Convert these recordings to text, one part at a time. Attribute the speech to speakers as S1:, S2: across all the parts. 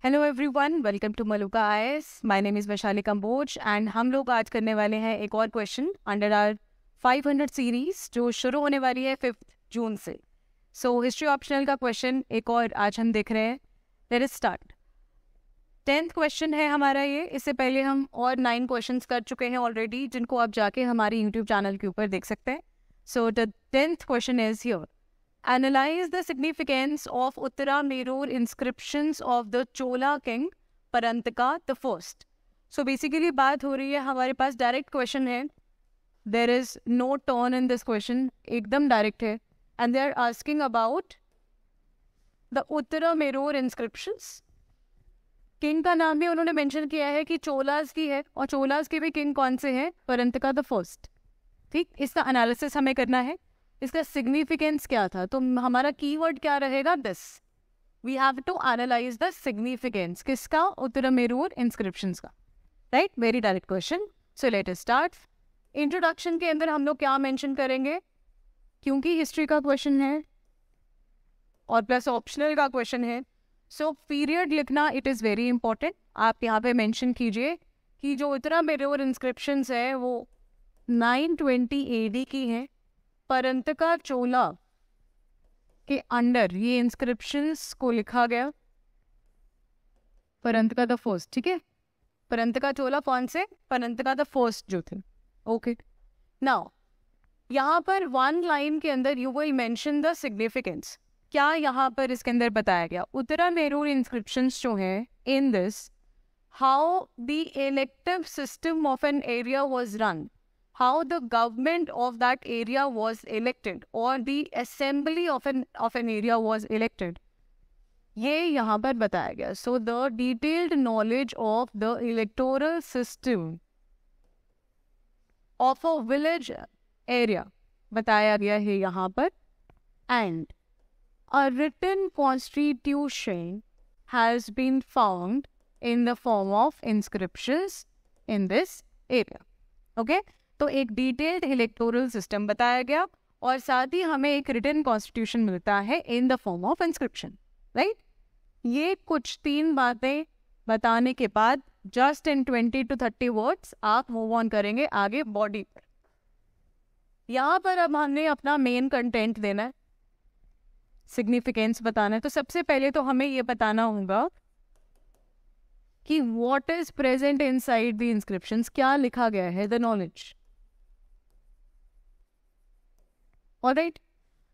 S1: Hello everyone, welcome to Maluka IAS. My name is Vaishali Kamboj and हम लोग आज करने वाले हैं एक और क्वेश्चन अंडर आवर 500 सीरीज जो शुरू होने वाली है 5 जून से। सो हिस्ट्री ऑप्शनल का क्वेश्चन एक और आज हम देख रहे हैं। Late us start. 10th question है हमारा ये। इससे पहले हम और 9 क्वेश्चंस कर चुके हैं ऑलरेडी, जिनको आप जाके हमारे यूट्यूब चैनल के ऊपर देख सकते हैं। So the 10th question is here: Analyze the significance of Uttara Merur inscriptions of the Chola king Parantaka the first. So basically बात हो रही है, हमारे पास डायरेक्ट क्वेश्चन है। There is no turn in this question, एकदम direct है। And they are asking about the Uttara Merur inscriptions. King का नाम भी उन्होंने मेंशन किया है कि चोलास की है, और चोलास के भी किंग कौन से हैं? परंतका द फर्स्ट। ठीक, इसका एनालिसिस हमें करना है। इसका सिग्निफिकेंस क्या था? तो हमारा कीवर्ड क्या रहेगा? This. We have to analyse the significance किसका? उत्तरामेरूर इंस्क्रिप्शंस का। Right, very direct question. So let us start. Introduction के अंदर हम लोग क्या मेंशन करेंगे? क्योंकि हिस्ट्री का क्वेश्चन है और प्लस ऑप्शनल का क्वेश्चन है, सो पीरियड लिखना इट इज़ वेरी इंपॉर्टेंट। आप यहाँ पे मेंशन कीजिए कि जो उत्तरामेरूर इंस्क्रिप्शंस है वो 920 AD की है। परंतका चोला के अंडर ये इंस्क्रिप्शंस को लिखा गया। परंतका द फर्स्ट, ठीक है। परंतका चोला कौन से? परंतका द फर्स्ट जो थे। ओके, नाउ यहाँ पर वन लाइन के अंदर you will mention the significance. क्या यहाँ पर इसके अंदर बताया गया? उत्तरामेरूर इंस्क्रिप्शंस जो है in this, how the elective system of an area was run, how the government of that area was elected or the assembly of an area was elected, ये यहाँ पर बताया गया। So the detailed knowledge of the electoral system of a village area बताया गया है यहाँ पर, and a written constitution has been found in the form of inscriptions in this area. Okay? तो एक डिटेल्ड इलेक्टोरल सिस्टम बताया गया और साथ ही हमें एक रिटन कॉन्स्टिट्यूशन मिलता है in the form of inscription. Right, ये कुछ 3 बातें बताने के बाद जस्ट इन 20 to 30 वर्ड्स आप मूव ऑन करेंगे आगे बॉडी पर। यहाँ पर अब हमने अपना मेन कंटेंट देना है, सिग्निफिकेंस बताना है। तो सबसे पहले तो हमें ये बताना होगा कि what is present inside the inscriptions, क्या लिखा गया है, द नॉलेज। ऑलराइट,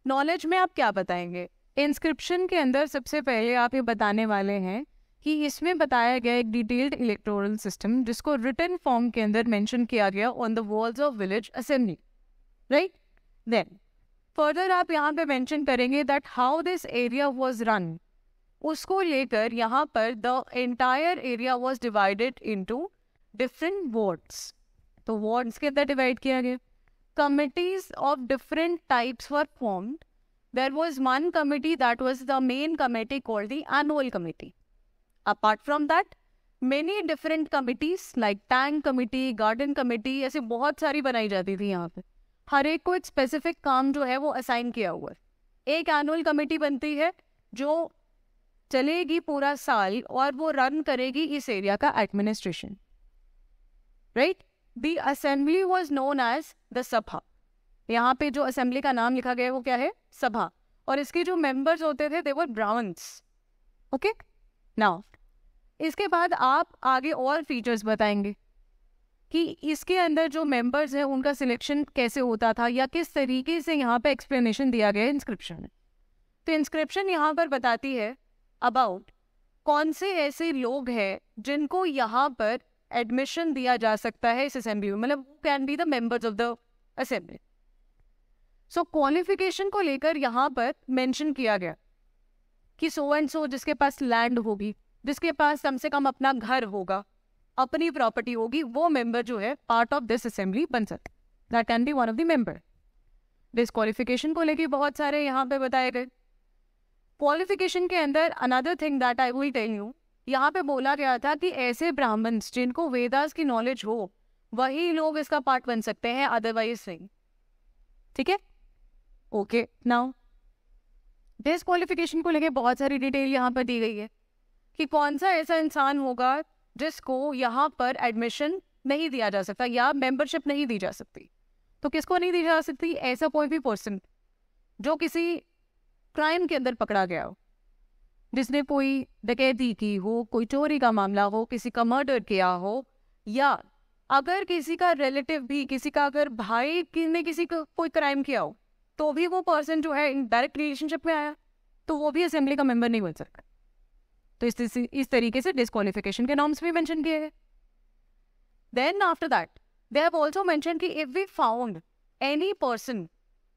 S1: नॉलेज में आप क्या बताएंगे? इंस्क्रिप्शन के अंदर सबसे पहले आप ये बताने वाले हैं कि इसमें बताया गया एक डिटेल्ड इलेक्टोरल सिस्टम जिसको रिटन फॉर्म के अंदर मेंशन किया गया on the walls of village assembly. Right, then further आप यहाँ पे मेंशन करेंगे that how this area was run, उसको लेकर यहाँ पर the entire area was divided into different wards. तो वार्ड्स के अंदर डिवाइड किया गया। Committees of different types were formed. There was one committee that was the main committee called the annual committee. Apart from that, many different committees like tank committee, garden committee, ऐसे बहुत सारी बनाई जाती थी यहाँ पे। हर एक को एक स्पेसिफिक काम जो है वो असाइन किया हुआ है। एक एनुअल कमेटी बनती है जो चलेगी पूरा साल और वो रन करेगी इस एरिया का administration. Right, The assembly was known as the सभा। यहाँ पे जो असेंबली का नाम लिखा गया है वो क्या है? सभा। और इसके जो मेंबर्स होते थे they were Brahmins। Okay, now इसके बाद आप आगे और फीचर्स बताएंगे कि इसके अंदर जो मेंबर्स हैं उनका सिलेक्शन कैसे होता था या किस तरीके से यहाँ पे एक्सप्लेनेशन दिया गया है इंस्क्रिप्शन में। तो इंस्क्रिप्शन यहाँ पर बताती है अबाउट कौन से ऐसे लोग हैं जिनको यहाँ पर एडमिशन दिया जा सकता है इस असेंबली में, मतलब can be the members of the assembly. So qualification को लेकर यहाँ पर मेंशन किया गया कि सो एंड सो जिसके पास लैंड होगी, जिसके पास कम से कम अपना घर होगा, अपनी प्रॉपर्टी होगी, वो मेंबर जो है पार्ट ऑफ दिस असेंबली बन सकता है। That can be one of the member. Disqualification को लेकर बहुत सारे यहाँ पे बताए गए। क्वालिफिकेशन के अंदर another thing that I will tell you, यहाँ पे बोला गया था कि ऐसे ब्राह्मण्स जिनको वेदास की नॉलेज हो वही लोग इसका पार्ट बन सकते हैं, अदरवाइज नहीं। ठीक है, ओके। नाउ डिस्क्वालिफिकेशन को लेके बहुत सारी डिटेल यहाँ पर दी गई है कि कौन सा ऐसा इंसान होगा जिसको यहाँ पर एडमिशन नहीं दिया जा सकता या मेंबरशिप नहीं दी जा सकती। तो किसको नहीं दी जा सकती? ऐसा कोई भी पर्सन जो किसी क्राइम के अंदर पकड़ा गया हो, जिसने कोई डकैती की हो, कोई चोरी का मामला हो, किसी का मर्डर किया हो, या अगर किसी का रिलेटिव भी, किसी का अगर भाई ने किसी का कोई क्राइम किया हो, तो भी वो पर्सन जो है इन डायरेक्ट रिलेशनशिप में आया तो वो भी असेंबली का मेंबर नहीं बन सकता। तो इस तरीके से डिस्क्वालिफिकेशन के नॉर्म्स भी मेंशन किए हैं। Then after that they have also mention कि if we found any person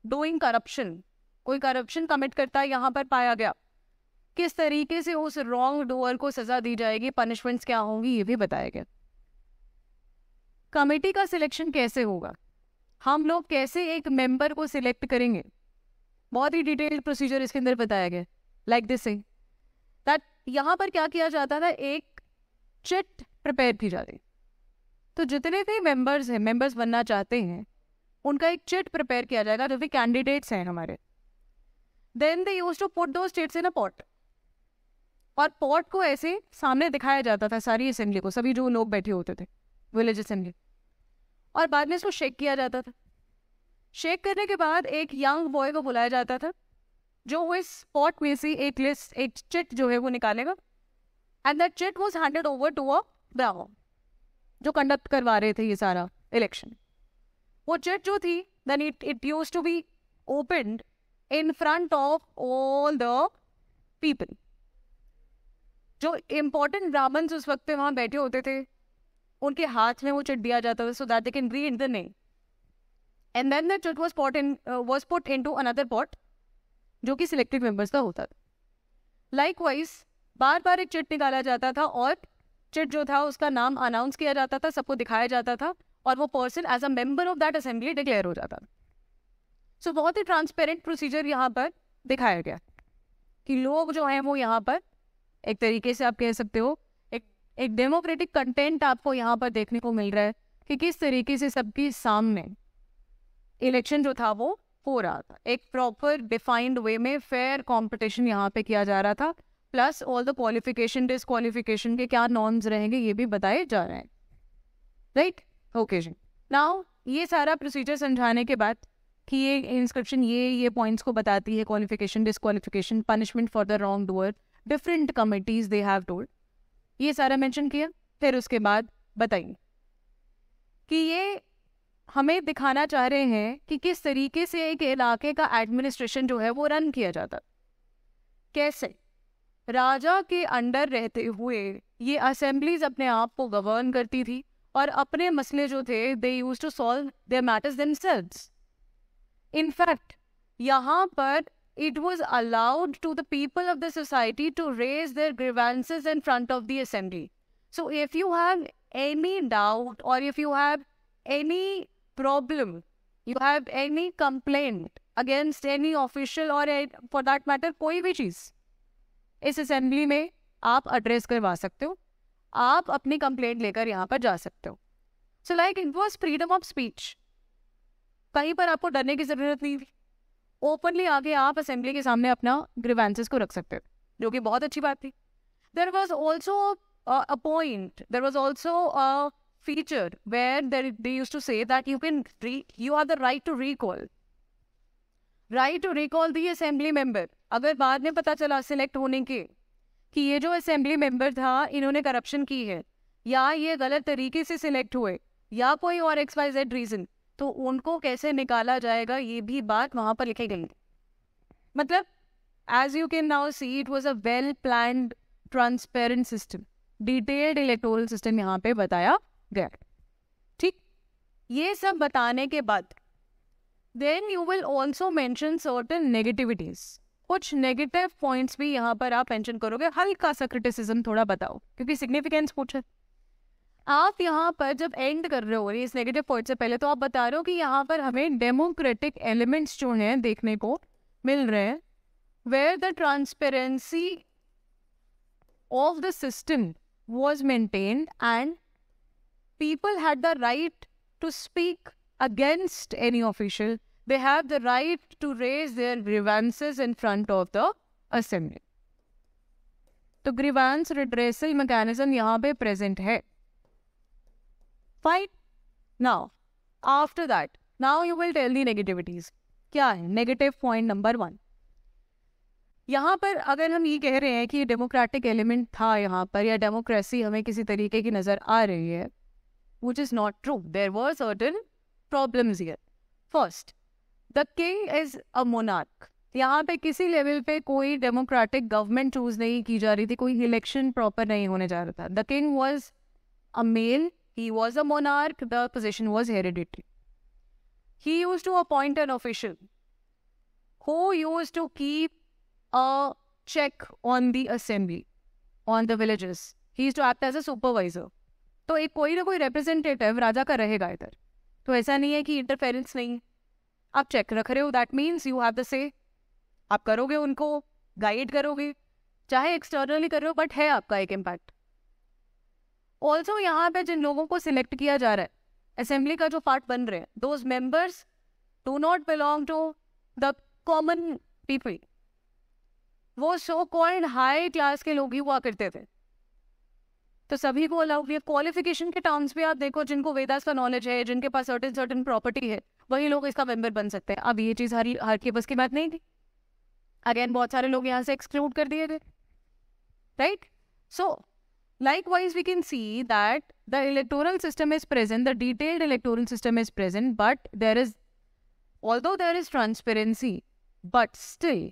S1: doing corruption, कोई करप्शन कमिट करता है यहाँ पर पाया गया, किस तरीके से उस रॉन्ग डूअर को सजा दी जाएगी, पनिशमेंट्स क्या होंगी, ये भी बताया गया। कमेटी का सिलेक्शन कैसे होगा, हम लोग कैसे एक मेंबर को सिलेक्ट करेंगे, बहुत ही डिटेल्ड प्रोसीजर इसके अंदर बताया गया। लाइक दिस थिंग दैट यहाँ पर क्या किया जाता था, एक चिट प्रिपेयर की जाती। तो जितने भी मेंबर्स हैं, मेंबर्स बनना चाहते हैं, उनका एक चिट प्रिपेयर किया जाएगा जो भी कैंडिडेट्स हैं हमारे। Then they used to put those states in a pot, और पॉट को ऐसे सामने दिखाया जाता था सारी असेंबली को, सभी जो लोग बैठे होते थे विलेज असेंबली, और बाद में इसको शेक किया जाता था। शेक करने के बाद एक यंग बॉय को बुलाया जाता था जो इस पॉट में से एक लिस्ट, एक चिट जो है वो निकालेगा, and that chit was handed over to a Brahmin जो कंडक्ट करवा रहे थे ये सारा इलेक्शन। वो चिट जो थी, then it used to be opened in front of all the people. जो इम्पोर्टेंट ब्राह्मण्स उस वक्त पे वहां बैठे होते थे, उनके हाथ में वो चिट दिया जाता था, so that they can read the name, and then that chit was put into another pot जो कि सिलेक्टेड मेंबर्स का होता था। लाइकवाइज बार बार एक चिट निकाला जाता था, और चिट जो था उसका नाम अनाउंस किया जाता था, सबको दिखाया जाता था, और वो person as a member of that assembly declare हो जाता था। सो बहुत ही ट्रांसपेरेंट प्रोसीजर यहाँ पर दिखाया गया कि लोग जो हैं वो यहाँ पर एक तरीके से आप कह सकते हो एक डेमोक्रेटिक कंटेंट आपको यहाँ पर देखने को मिल रहा है कि किस तरीके से सबके सामने इलेक्शन जो था वो हो रहा था। एक प्रॉपर डिफाइंड वे में फेयर कंपटीशन यहाँ पे किया जा रहा था, plus all the qualification disqualification के क्या नॉर्म्स रहेंगे ये भी बताए जा रहे हैं। राइट, ओके जी। नाउ ये सारा प्रोसीजर समझाने के बाद कि ये इंस्क्रिप्शन ये पॉइंट्स को बताती है, qualification disqualification, punishment for the wrong doer, different committees they have told, ये सारा मेंशन किया। फिर उसके बाद बताइए कि ये हमें दिखाना चाह रहे हैं कि किस तरीके से एक इलाके का एडमिनिस्ट्रेशन जो है वो रन किया जाता, कैसे राजा के अंडर रहते हुए ये असेंबलीज अपने आप को गवर्न करती थी, और अपने मसले जो थे they used to solve their matters themselves. In fact यहाँ पर it was allowed to the people of the society to raise their grievances in front of the assembly. So if you have any doubt, or if you have any problem, you have any complaint against any official, or for that matter कोई भी चीज, इस assembly में आप address करवा सकते हो, आप अपनी कंप्लेंट लेकर यहाँ पर जा सकते हो। So like it was freedom of speech, कहीं पर आपको डरने की जरूरत नहीं थी, ओपनली आगे आप असेंबली के सामने अपना ग्रीवेंसेस को रख सकते हो, जो कि बहुत अच्छी बात थी। There was also a point, there was also a feature where they used to say that you have the right to recall the assembly member। अगर बाद में पता चला सिलेक्ट होने के कि ये जो असेंबली मेंबर था इन्होंने करप्शन की है, या ये गलत तरीके से सिलेक्ट हुए, या कोई और XYZ रीजन, तो उनको कैसे निकाला जाएगा ये भी बात वहां पर लिखी गई। मतलब as you can now see it was a well planned transparent system, detailed electoral system यहाँ पे बताया गया। ठीक, ये सब बताने के बाद then you will also mention certain negativities, कुछ नेगेटिव पॉइंट्स भी यहाँ पर आप मेंशन करोगे, हल्का सा क्रिटिसिज्म थोड़ा बताओ, क्योंकि सिग्निफिकेंस पूछे। आप यहाँ पर जब एंड कर रहे हो इस नेगेटिव पॉइंट से पहले, तो आप बता रहे हो कि यहाँ पर हमें डेमोक्रेटिक एलिमेंट्स जो हैं देखने को मिल रहे हैं, where the transparency of the system was maintained and people had the right to speak against any official. They have the right to raise their grievances in front of the assembly. तो grievance redressal mechanism यहाँ पे present है. Fine. Now after that now you will tell the negativities. क्या है negative point number 1? यहाँ पर अगर हम ये कह रहे हैं कि डेमोक्रेटिक एलिमेंट था यहाँ पर, या डेमोक्रेसी हमें किसी तरीके की नज़र आ रही है, which is not true. There were certain problems here. First, the king is a monarch. यहाँ पे किसी लेवल पे कोई डेमोक्रेटिक गवर्नमेंट चूज नहीं की जा रही थी, कोई इलेक्शन प्रॉपर नहीं होने जा रहा था. The king was a male, he was a monarch, the position was hereditary. He used to appoint an official who used to keep a check on the assembly, on the villages. He used to act as a supervisor. तो एक कोई ना कोई representative राजा का रहेगा इधर. तो ऐसा नहीं है कि इंटरफेरेंस नहीं, आप चेक रख रहे हो, that means you have the से. आप करोगे, उनको गाइड करोगे, चाहे एक्सटर्नली कर रहे हो, बट है आपका एक इम्पैक्ट. ऑल्सो यहाँ पे जिन लोगों को सिलेक्ट किया जा रहा है, असेंबली का जो पार्ट बन रहे हैं, those members do not belong to the common people. वो सो कॉल्ड हाई क्लास के लोग ही हुआ करते थे, तो सभी को अलाउ किया. क्वालिफिकेशन के टर्म्स पे आप देखो, जिनको वेदास का नॉलेज है, जिनके पास सर्टेन प्रॉपर्टी है, वही लोग इसका मेंबर बन सकते हैं. अब ये चीज़ हर के बस की बात नहीं थी. अगेन बहुत सारे लोग यहाँ से एक्सक्लूड कर दिए थे, right? So likewise we can see that the electoral system is present, the detailed electoral system is present, but although there is transparency, but still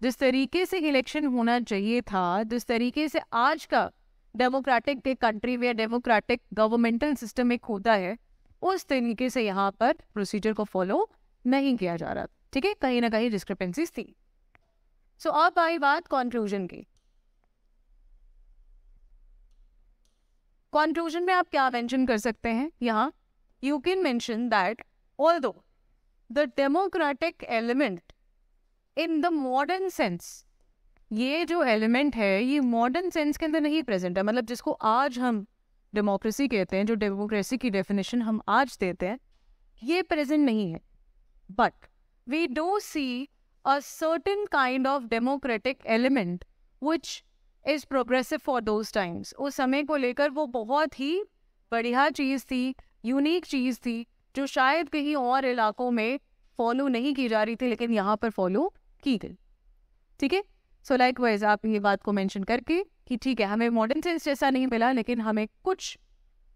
S1: जिस तरीके से इलेक्शन होना चाहिए था, जिस तरीके से आज का डेमोक्रेटिक कंट्री में डेमोक्रेटिक गवर्नमेंटल सिस्टम एक होता है, उस तरीके से यहाँ पर प्रोसीजर को फॉलो नहीं किया जा रहा. ठीक है, कहीं ना कहीं डिस्क्रिपेंसीज थी. सो अब आई बात कंक्लूजन की. कंक्लूजन में आप क्या मेंशन कर सकते हैं? यहाँ you can mention that although the democratic element in the modern sense, ये जो एलिमेंट है ये मॉडर्न सेंस के अंदर नहीं प्रेजेंट है. मतलब जिसको आज हम डेमोक्रेसी कहते हैं, जो डेमोक्रेसी की डेफिनेशन हम आज देते हैं, ये प्रेजेंट नहीं है. But we do see a certain kind of democratic element which is progressive for those times. उस समय को लेकर वो बहुत ही बढ़िया चीज़ थी, यूनिक चीज़ थी, जो शायद कहीं और इलाकों में फॉलो नहीं की जा रही थी, लेकिन यहाँ पर फॉलो की गई. ठीक है, सो लाइकवाइज आप ये बात को मेंशन करके कि ठीक है, हमें मॉडर्न सेंस जैसा नहीं मिला, लेकिन हमें कुछ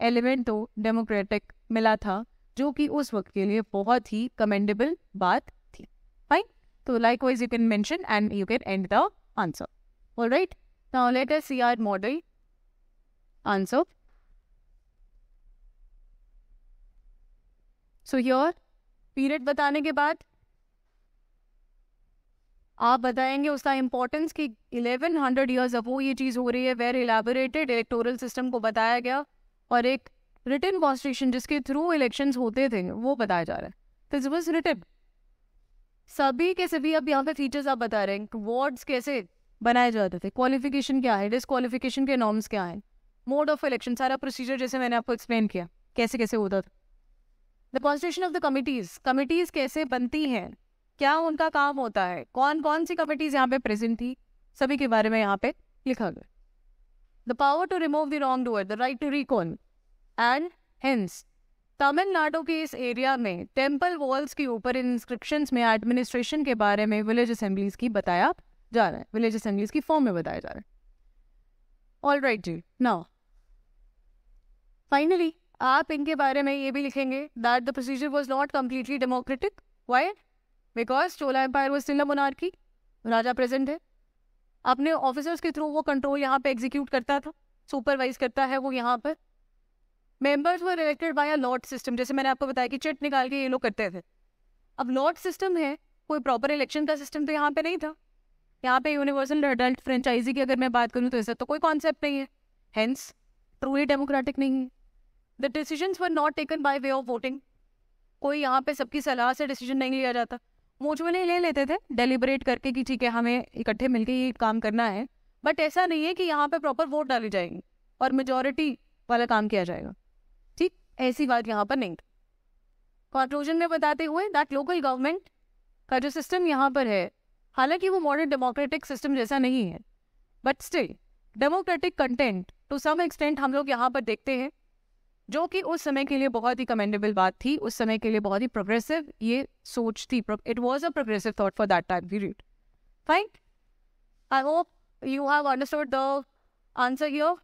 S1: एलिमेंट तो डेमोक्रेटिक मिला था, जो कि उस वक्त के लिए बहुत ही कमेंडेबल बात थी. फाइन. तो likewise you can mention and you can end the answer. Alright, now let us see our model answer. So here period बताने के बाद आप बताएंगे उसका इम्पोर्टेंस कि 1100 ईयर्स अबो ये चीज़ हो रही है, वेर इलेबोरेटेड इलेक्टोरल सिस्टम को बताया गया, और एक रिटन कॉन्स्टिट्यूशन जिसके थ्रू इलेक्शंस होते थे वो बताया जा रहा है. This was written. सभी के सभी अब यहाँ पे फीचर्स आप बता रहे हैं, वार्ड्स कैसे बनाए जाते थे, क्वालिफिकेशन क्या है, डिसक्वालिफिकेशन के नॉर्म्स क्या हैं, मोड ऑफ इलेक्शन, सारा प्रोसीजर जैसे मैंने आपको एक्सप्लेन किया कैसे कैसे होता था. The constitution of the committees कैसे बनती हैं, क्या उनका काम होता है, कौन कौन सी कमिटीज यहाँ पे प्रेजेंट थी, सभी के बारे में यहाँ पे लिखा गया. The power to remove the wrong doer, the right to recall, and hence Tamil Nadu के इस एरिया में टेम्पल वॉल्स के ऊपर इंस्क्रिप्शंस में एडमिनिस्ट्रेशन के बारे में विलेज असेंबलीज की बताया जा रहा है, विलेज असेंबलीज की फॉर्म में बताया जा रहा है. ऑलराइट जी, नाउ फाइनली आप इनके बारे में ये भी लिखेंगे that the procedure was not completely democratic. Why? Because Chola empire was still a monarchy. राजा प्रेजेंट है, अपने ऑफिसर्स के थ्रू वो कंट्रोल यहाँ पे एग्जीक्यूट करता था, सुपरवाइज करता है वो यहाँ पर. Members were elected by a lot system, जैसे मैंने आपको बताया कि चिट निकाल के ये लोग करते थे. अब लॉट सिस्टम है, कोई प्रॉपर इलेक्शन का सिस्टम तो यहाँ पे नहीं था. यहाँ पे यूनिवर्सल अडल्ट फ्रेंचाइजी की अगर मैं बात करूँ तो ऐसा तो कोई कॉन्सेप्ट नहीं है, हेंस ट्रूली डेमोक्रेटिक नहीं है. The decisions were not taken by way of voting, कोई यहाँ पे सबकी सलाह से डिसीजन नहीं लिया जाता, म्यूचुअली ले लेते थे डेलिब्रेट करके कि ठीक है हमें इकट्ठे मिलके ये काम करना है. बट ऐसा नहीं है कि यहाँ पे प्रॉपर वोट डाली जाएंगी और मेजॉरिटी वाला काम किया जाएगा. ठीक, ऐसी बात यहाँ पर नहीं. कंक्लूजन में बताते हुए दैट लोकल गवर्नमेंट का जो सिस्टम यहाँ पर है, हालांकि वो मॉडर्न डेमोक्रेटिक सिस्टम जैसा नहीं है, but still democratic content to some extent हम लोग यहाँ पर देखते हैं, जो कि उस समय के लिए बहुत ही कमेंडेबल बात थी, उस समय के लिए बहुत ही प्रोग्रेसिव ये सोच थी. It was a progressive thought for that time period. Fine. I hope you have understood the answer here.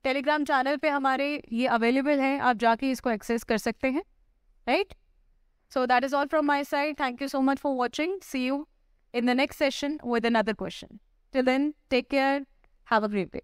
S1: Telegram channel पे हमारे ये अवेलेबल है, आप जाके इसको एक्सेस कर सकते हैं. Right. So that is all from my side. Thank you so much for watching. See you in the next session with another question. Till then, take care. Have a great day.